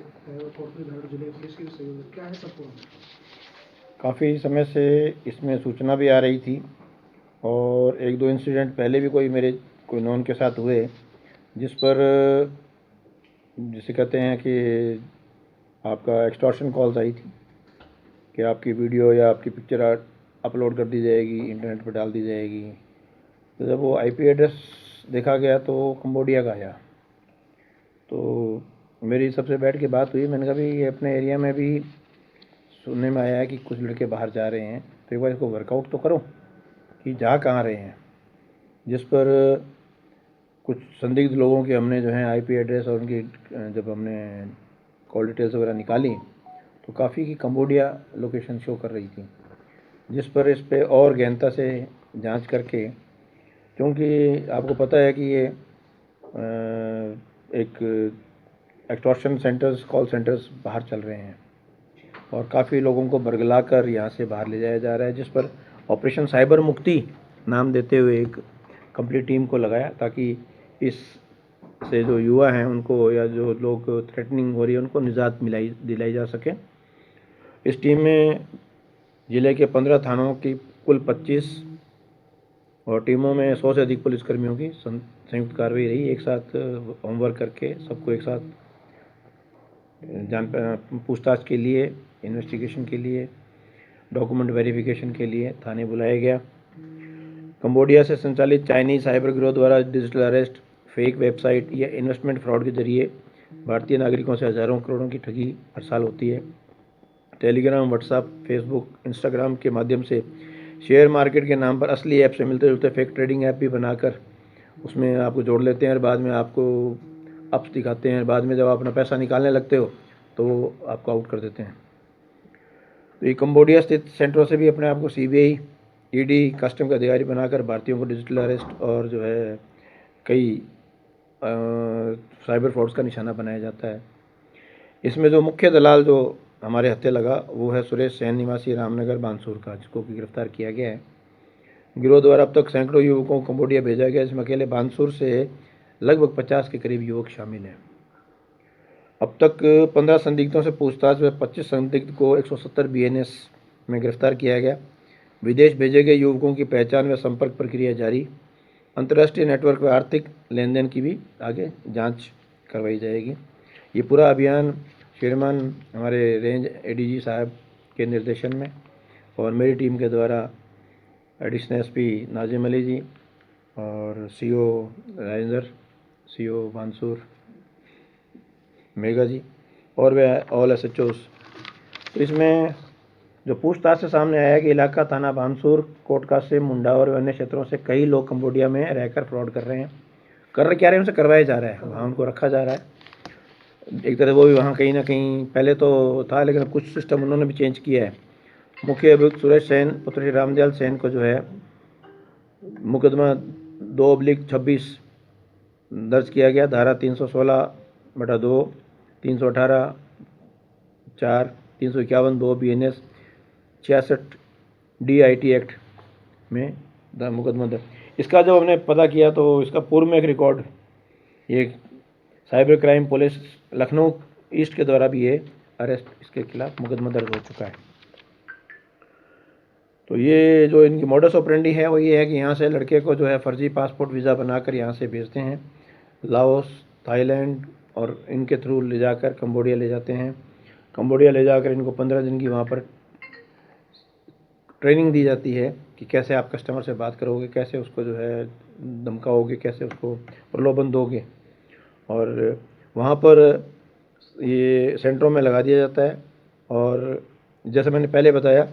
कोटपुर धार जिले पुलिस की सहयोग क्या है सबको? काफ़ी समय से इसमें सूचना भी आ रही थी और एक दो इंसिडेंट पहले भी कोई नॉन के साथ हुए, जिस पर जिसे कहते हैं कि आपका एक्सटॉर्शन कॉल्स आई थी कि आपकी वीडियो या आपकी पिक्चर अपलोड कर दी जाएगी, इंटरनेट पर डाल दी जाएगी। तो जब वो आईपी एड्रेस देखा गया तो कंबोडिया का आया। तो मेरी सबसे बैठ के बात हुई, मैंने कहा भाई ये अपने एरिया में भी सुनने में आया है कि कुछ लड़के बाहर जा रहे हैं, तो एक बार इसको वर्कआउट तो करो कि जा कहाँ रहे हैं। जिस पर कुछ संदिग्ध लोगों के हमने जो है आईपी एड्रेस और उनकी जब हमने कॉल डिटेल्स वगैरह निकाली तो काफ़ी की कंबोडिया लोकेशन शो कर रही थी, जिस पर इस पर और गहनता से जांच करके, क्योंकि आपको पता है कि ये एक एक्सटॉर्शन सेंटर्स, कॉल सेंटर्स बाहर चल रहे हैं और काफ़ी लोगों को बरगला कर यहाँ से बाहर ले जाया जा रहा है, जिस पर ऑपरेशन साइबर मुक्ति नाम देते हुए एक कंप्लीट टीम को लगाया ताकि इस से जो युवा हैं उनको या जो लोग थ्रेटनिंग हो रही है उनको निजात दिलाई जा सके। इस टीम में ज़िले के 15 थानों की कुल 25 और टीमों में 100 से अधिक पुलिसकर्मियों की संयुक्त कार्रवाई रही। एक साथ होमवर्क करके सबको एक साथ पूछताछ के लिए, इन्वेस्टिगेशन के लिए, डॉक्यूमेंट वेरिफिकेशन के लिए थाने बुलाया गया। कंबोडिया से संचालित चाइनीज साइबर गिरोह द्वारा डिजिटल अरेस्ट, फेक वेबसाइट या इन्वेस्टमेंट फ्रॉड के जरिए भारतीय नागरिकों से हज़ारों करोड़ों की ठगी हर साल होती है। टेलीग्राम, व्हाट्सएप, फेसबुक, इंस्टाग्राम के माध्यम से शेयर मार्केट के नाम पर असली ऐप से मिलते जुलते फेक ट्रेडिंग ऐप भी बनाकर उसमें आपको जोड़ लेते हैं और बाद में आपको अप्स दिखाते हैं। बाद में जब आप अपना पैसा निकालने लगते हो तो वो आपको आउट कर देते हैं। तो ये कंबोडिया स्थित सेंटरों से भी अपने आप को सीबीआई, ईडी, कस्टम के अधिकारी बनाकर भारतीयों को डिजिटल अरेस्ट और जो है कई साइबर फ्रॉड्स का निशाना बनाया जाता है। इसमें जो मुख्य दलाल जो हमारे हत्थे लगा वो है सुरेश सैन, निवासी रामनगर बानसूर का, जिसको कि गिरफ्तार किया गया है। गिरोह द्वारा अब तक सैकड़ों युवकों को कंबोडिया भेजा गया, जिसमें अकेले बानसूर से लगभग 50 के करीब युवक शामिल हैं। अब तक 15 संदिग्धों से पूछताछ में 25 संदिग्ध को 170 बीएनएस में गिरफ्तार किया गया। विदेश भेजे गए युवकों की पहचान व संपर्क प्रक्रिया जारी। अंतर्राष्ट्रीय नेटवर्क व आर्थिक लेन देन की भी आगे जांच करवाई जाएगी। ये पूरा अभियान श्रीमान हमारे रेंज एडीजी साहब के निर्देशन में और मेरी टीम के द्वारा एडिशनल एसपी नाजिम अली जी और सीओ राजेंद्र, सीओ बानसूर मेगा जी और वह ऑल एसएचओस। तो इसमें जो पूछताछ से सामने आया कि इलाका थाना बानसूर, कोटकासे, मुंडा और अन्य क्षेत्रों से कई लोग कंबोडिया में रहकर फ्रॉड कर रहे हैं। कर क्या रहे हैं, उनसे करवाया जा रहा है, वहाँ उनको रखा जा रहा है। एक तरह वो भी वहाँ कहीं ना कहीं पहले तो था, लेकिन अब कुछ सिस्टम उन्होंने भी चेंज किया है। मुख्य अभियुक्त सुरेश सैन पुत्र श्री रामदयाल सैन को जो है मुकदमा 2/26 दर्ज किया गया, धारा 316/2, 318/4, 351/2 बीएनएस, 66 DIT एक्ट में मुकदमा दर्ज। इसका जब हमने पता किया तो इसका पूर्व में एक रिकॉर्ड ये cyber crime police Lucknow east के द्वारा भी ये अरेस्ट इसके खिलाफ मुकदमा दर्ज हो चुका है। तो ये जो इनकी मॉडस ऑपरेंडी है वो ये है कि यहाँ से लड़के को जो है फर्जी पासपोर्ट वीज़ा बनाकर यहाँ से भेजते हैं, लाओस, थाईलैंड और इनके थ्रू ले जाकर कंबोडिया ले जाते हैं। कंबोडिया ले जाकर इनको 15 दिन की वहाँ पर ट्रेनिंग दी जाती है कि कैसे आप कस्टमर से बात करोगे, कैसे उसको जो है धमकाओगे, कैसे उसको प्रलोभन दोगे। और वहाँ पर ये सेंटरों में लगा दिया जाता है और जैसे मैंने पहले बताया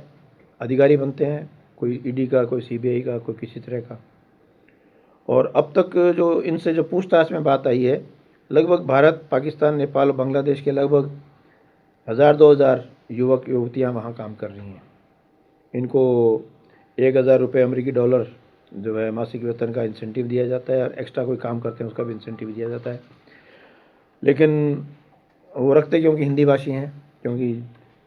अधिकारी बनते हैं, कोई ईडी का, कोई सीबीआई का, कोई किसी तरह का। और अब तक जो इनसे जो पूछताछ में बात आई है, लगभग भारत, पाकिस्तान, नेपाल और बांग्लादेश के लगभग 1000-2000 युवक युवतियाँ वहाँ काम कर रही हैं। इनको 1000 रुपये अमेरिकी डॉलर जो है मासिक वेतन का इंसेंटिव दिया जाता है और एक्स्ट्रा कोई काम करते हैं उसका भी इंसेंटिव दिया जाता है। लेकिन वो रखते क्योंकि हिंदी भाषी हैं, क्योंकि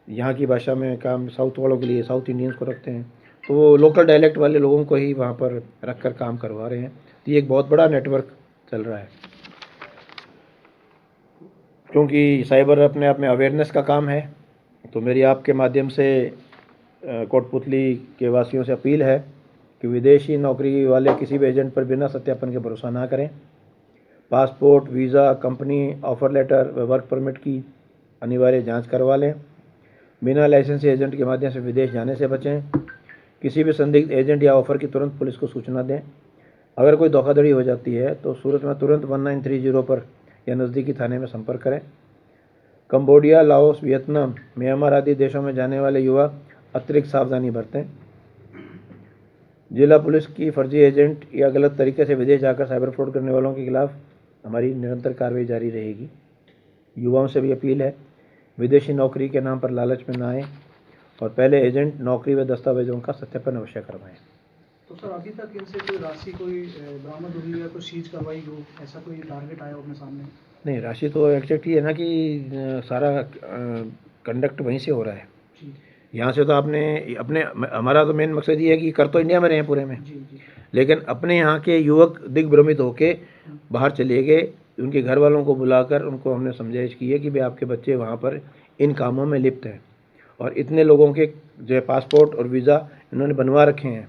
यहाँ की भाषा में काम साउथ वालों के लिए, साउथ इंडियंस को रखते हैं, तो वो लोकल डायलेक्ट वाले लोगों को ही वहाँ पर रख कर काम करवा रहे हैं। तो ये एक बहुत बड़ा नेटवर्क चल रहा है। क्योंकि साइबर अपने आप में अवेयरनेस का काम है, तो मेरी आपके माध्यम से कोटपुतली के वासियों से अपील है कि विदेशी नौकरी वाले किसी भी एजेंट पर बिना सत्यापन के भरोसा ना करें। Passport, visa, company offer letter व वर्क परमिट की अनिवार्य जांच करवा लें। बिना लाइसेंसी एजेंट के माध्यम से विदेश जाने से बचें। किसी भी संदिग्ध एजेंट या ऑफर की तुरंत पुलिस को सूचना दें। अगर कोई धोखाधड़ी हो जाती है तो सूरत में तुरंत 1930 पर या नज़दीकी थाने में संपर्क करें। कंबोडिया, लाओस, वियतनाम, म्यांमार आदि देशों में जाने वाले युवा अतिरिक्त सावधानी बरतें। जिला पुलिस की फर्जी एजेंट या गलत तरीके से विदेश जाकर साइबर फ्रॉड करने वालों के खिलाफ हमारी निरंतर कार्रवाई जारी रहेगी। युवाओं से भी अपील है, विदेशी नौकरी के नाम पर लालच में ना आए और पहले एजेंट, नौकरी व दस्तावेजों का सत्यापन अवश्य करवाएं। तो सर अभी तक इनसे कोई राशि कोई बरामद हुई या कोई सीज करवाई हो, ऐसा कोई टारगेट आया हो अपने सामने? नहीं, राशि तो एग्जैक्ट ही है ना कि सारा कंडक्ट वहीं से हो रहा है। जी यहाँ से तो आपने अपने, हमारा तो मेन मकसद ये है कि कर तो इंडिया में रहे हैं पूरे में, जी जी। लेकिन अपने यहाँ के युवक दिग्भ्रमित होके बाहर चले गए। उनके घर वालों को बुलाकर उनको हमने समझाइश की है कि भाई आपके बच्चे वहाँ पर इन कामों में लिप्त हैं और इतने लोगों के जो है पासपोर्ट और वीज़ा इन्होंने बनवा रखे हैं।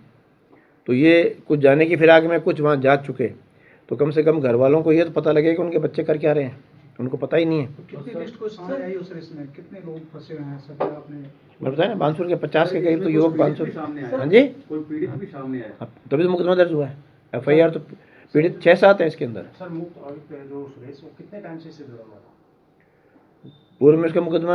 तो ये कुछ जाने की फिराक में कुछ वहाँ जा चुके, तो कम से कम घर वालों को ये तो पता लगे कि उनके बच्चे कर क्या रहे हैं, उनको पता ही नहीं है। तो कितनी लिस्ट कोई सामने आई उस लिस्ट में, कितने लोग फंसे हुए हैं सर आपने? मैं बताया ना, बानसूर के 50 के करीब तो युवक बानसूर। हाँ जी, कोई पीड़ित भी सामने आया? तभी तो मुकदमा दर्ज हुआ है। FIR तो पीड़ित 6-7 है इसके अंदर। सर मुक्त आरोपी जो सुरेश, वो कितने टाइम से इससे जुड़ा हुआ था? पूर्व में इसका मुकदमा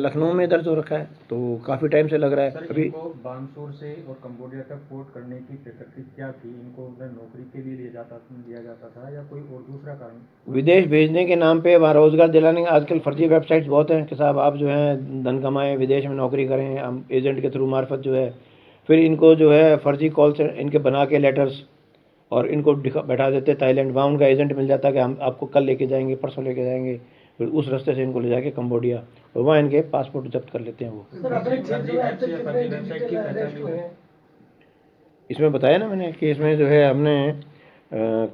लखनऊ में दर्ज हो रखा है, तो काफ़ी टाइम से लग रहा है। सर, अभी इनको बानसूर से और कंबोडिया तक पोर्ट करने की प्रकृति क्या थी? इनको उधर नौकरी के लिए लिया जाता था या कोई और दूसरा कारण? विदेश भेजने के नाम पे वहाँ रोजगार दिलाने, आजकल फर्जी वेबसाइट्स बहुत हैं कि साहब आप जो है धन कमाएं, विदेश में नौकरी करें, हम एजेंट के थ्रू मार्फत जो है फिर इनको जो है फर्जी कॉल से इनके बना के लेटर्स और इनको बैठा देते थाईलैंड। वहाँ उनका एजेंट मिल जाता कि हम आपको कल लेके जाएंगे, परसों लेके जाएंगे, फिर उस रास्ते से इनको ले जाके कंबोडिया और वहाँ इनके पासपोर्ट जब्त कर लेते हैं वो। इसमें बताया ना मैंने कि इसमें जो है हमने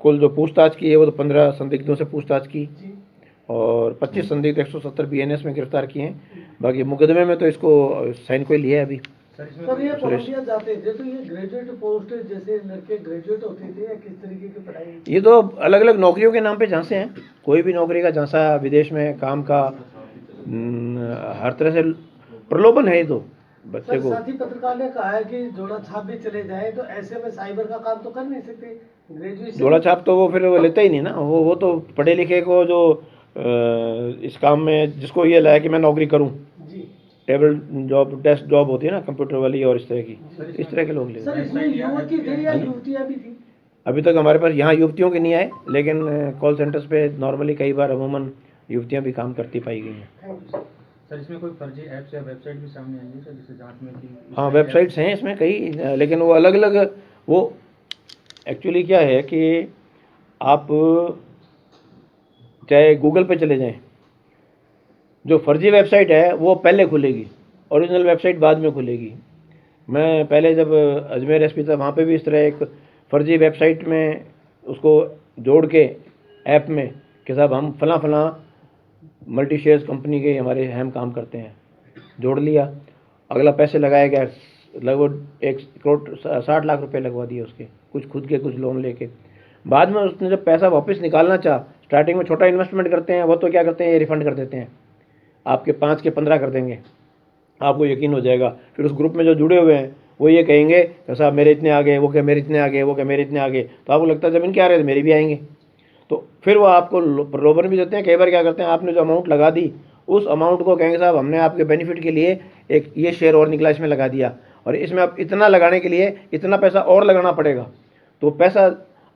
कुल जो पूछताछ की है वो तो 15 संदिग्धों से पूछताछ की और 25 संदिग्ध 170 BNS में गिरफ्तार किए हैं। बाकी मुकदमे में तो इसको साइन कोई लिया है अभी। सर ये कोलंबिया जाते थे तो ये ग्रेजुएट पोस्ट जैसे लड़के ग्रेजुएट होते थे या किस तरीके की पढ़ाई? ये तो अलग अलग नौकरियों के नाम पे झांसे हैं, कोई भी नौकरी का झांसा, विदेश में काम का हर तरह से प्रलोभन है। ये तो बच्चे को साथी पत्रकार ने कहा है कि जोड़ा छाप भी चले जाए तो ऐसे में साइबर का काम तो कर नहीं सकते। ग्रेजुएशन जोड़ा छाप तो वो फिर वो लेता ही नहीं ना, वो तो पढ़े लिखे को जो इस काम में जिसको ये लाया कि मैं नौकरी करूं, जी टेबल जॉब, डेस्क जॉब होती है ना कंप्यूटर वाली और इस तरह के लोग ले। सर इसमें युवक की थे या युवतियां भी थी? अभी तक हमारे पास यहाँ युवतियों के नहीं आए, लेकिन कॉल सेंटर्स पे नॉर्मली कई बार अमूमन युवतियाँ भी काम करती पाई गई हैं। सर इसमें कोई फर्जी ऐप्स या वेबसाइट भी सामने आई है सर, जिसे जांच में की? हाँ, वेबसाइट्स हैं इसमें कई, लेकिन वो अलग अलग, वो एक्चुअली क्या है कि आप चाहे गूगल पे चले जाएं, जो फर्जी वेबसाइट है वो पहले खुलेगी, ओरिजिनल वेबसाइट बाद में खुलेगी। मैं पहले जब अजमेर SP था वहाँ पे भी इस तरह एक फर्जी वेबसाइट में उसको जोड़ के ऐप में कि साहब हम फलां फलां मल्टी शेयर्स कंपनी के हमारे हम काम करते हैं, जोड़ लिया, अगला पैसे लगाया गया, लगभग 1 करोड़ 60 लाख रुपए लगवा दिए उसके, कुछ खुद के कुछ लोन लेके। बाद में उसने जब पैसा वापस निकालना चाहा, स्टार्टिंग में छोटा इन्वेस्टमेंट करते हैं, वो तो क्या करते हैं, ये रिफंड कर देते हैं, आपके 5 के 15 कर देंगे, आपको यकीन हो जाएगा। फिर उस ग्रुप में जो जुड़े हुए हैं वो ये कहेंगे कि साहब मेरे इतने आ गए, वो क्या मेरे इतने आ गए, वो क्या मेरे इतने आ गए, तो आपको लगता है जब इनके आ रहे हैं तो मेरे भी आएंगे। तो फिर वो आपको प्रलोभन भी देते हैं। कई बार क्या करते हैं, आपने जो अमाउंट लगा दी उस अमाउंट को कहेंगे साहब हमने आपके बेनिफिट के लिए एक ये शेयर और निकला, इसमें लगा दिया, और इसमें आप इतना लगाने के लिए इतना पैसा और लगाना पड़ेगा। तो पैसा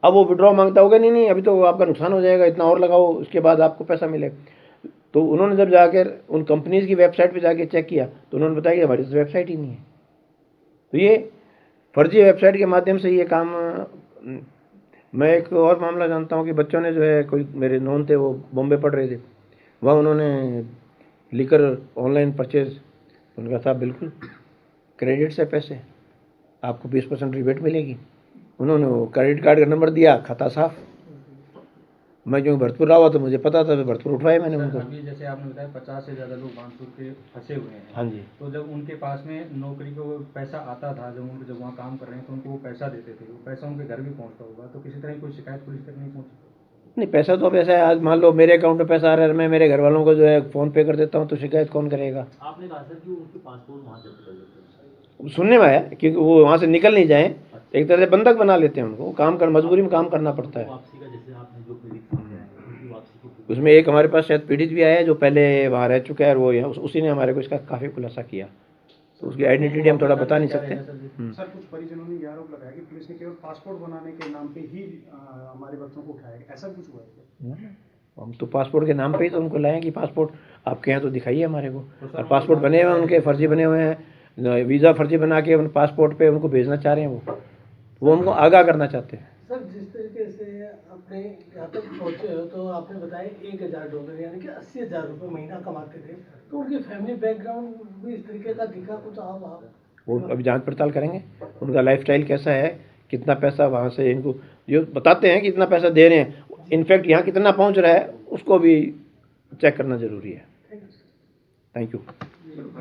अब वो विड्रॉ मांगता होगा, नहीं नहीं अभी तो आपका नुकसान हो जाएगा, इतना और लगाओ उसके बाद आपको पैसा मिलेगा। तो उन्होंने जब जाकर उन कंपनीज़ की वेबसाइट पे जाके चेक किया तो उन्होंने बताया कि हमारी तो वेबसाइट ही नहीं है। तो ये फर्जी वेबसाइट के माध्यम से ये काम। मैं एक और मामला जानता हूँ कि बच्चों ने जो है, कोई मेरे नॉन थे, वो बॉम्बे पढ़ रहे थे, वहाँ उन्होंने लिकर ऑनलाइन परचेज, उनका साहब बिल्कुल क्रेडिट से पैसे, आपको 20% रिबेट मिलेगी। उन्होंने वो क्रेडिट कार्ड का नंबर दिया, खाता साफ, मैं क्योंकि भरतपुर रहा हुआ तो मुझे पता था, तो भरतपुर उठवाए मैंने सर, उनको। अभी जैसे आपने बताया 50 से ज़्यादा लोग बानसूर के फंसे हुए हैं। हाँ जी। तो जब उनके पास में नौकरी को पैसा आता था, जब वहाँ काम कर रहे हैं तो उनको वो पैसा देते थे, वो पैसा उनके घर भी पहुँचता होगा, तो किसी तरह की कोई शिकायत पुलिस तक नहीं पहुँची? नहीं, पैसा तो अब ऐसा है, आज मान लो मेरे अकाउंट में पैसा आ रहा है, मैं मेरे घर वालों को जो है फ़ोन पे कर देता हूँ, तो शिकायत कौन करेगा? आपने कहा सर कि उनके पासपोर्ट वहाँ जब्त कर देते हैं। सुनने में आया, क्योंकि वो वहाँ से निकल नहीं जाए, एक तरह से बंधक बना लेते हैं उनको, काम कर मजबूरी में काम करना पड़ता है। वापसी का जैसे आपने जो पीड़ित समझाया है, उनकी वापसी की उसमें एक हमारे पास शायद पीड़ित भी आया है जो पहले वहाँ रह चुका है, और वो यहाँ उसी ने हमारे को इसका काफ़ी खुलासा किया, तो उसकी आइडेंटिटी हम थोड़ा बता नहीं सकते। सर, कुछ परिजनों ने ये आरोप लगाया कि पुलिस ने केवल पासपोर्ट बनाने के नाम पे ही हमारे बच्चों को उठाया, ऐसा कुछ हुआ है क्या? हम तो पासपोर्ट के नाम पे ही तो उनको लाए कि पासपोर्ट आपके यहाँ तो दिखाइए हमारे को, और पासपोर्ट बने हुए हैं उनके, फर्जी बने हुए हैं, वीज़ा फर्जी बना के उन पासपोर्ट पे उनको भेजना चाह रहे हैं, वो उनको आगाह करना चाहते हैं। सर, जिस तरीके से आपने यहाँ तक पहुँचे हो तो आपने बताया $1,000 यानी कि 80,000 रुपये महीना कमाते थे, तो उनकी फैमिली बैकग्राउंड भी इस तरीके का दिखा कुछ? आप वो अब जांच पड़ताल करेंगे, उनका लाइफस्टाइल कैसा है, कितना पैसा वहाँ से इनको जो बताते हैं कि इतना पैसा दे रहे हैं, इनफैक्ट यहाँ कितना पहुँच रहा है उसको भी चेक करना ज़रूरी है। Thank you.